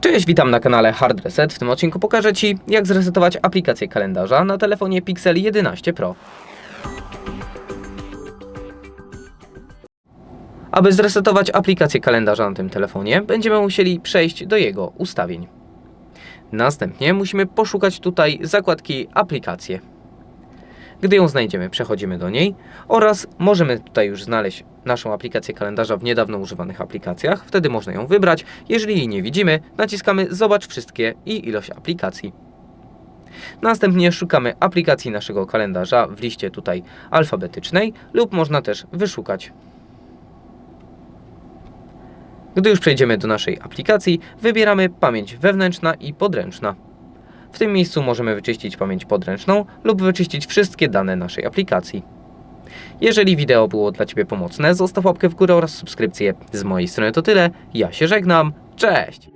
Cześć, witam na kanale HardReset. W tym odcinku pokażę Ci, jak zresetować aplikację kalendarza na telefonie Pixel 11 Pro. Aby zresetować aplikację kalendarza na tym telefonie, będziemy musieli przejść do jego ustawień. Następnie musimy poszukać tutaj zakładki Aplikacje. Gdy ją znajdziemy, przechodzimy do niej oraz możemy tutaj już znaleźć naszą aplikację kalendarza w niedawno używanych aplikacjach. Wtedy można ją wybrać. Jeżeli jej nie widzimy, naciskamy Zobacz wszystkie i ilość aplikacji. Następnie szukamy aplikacji naszego kalendarza w liście tutaj alfabetycznej lub można też wyszukać. Gdy już przejdziemy do naszej aplikacji, wybieramy pamięć wewnętrzna i podręczna. W tym miejscu możemy wyczyścić pamięć podręczną lub wyczyścić wszystkie dane naszej aplikacji. Jeżeli wideo było dla Ciebie pomocne, zostaw łapkę w górę oraz subskrypcję. Z mojej strony to tyle, ja się żegnam, cześć!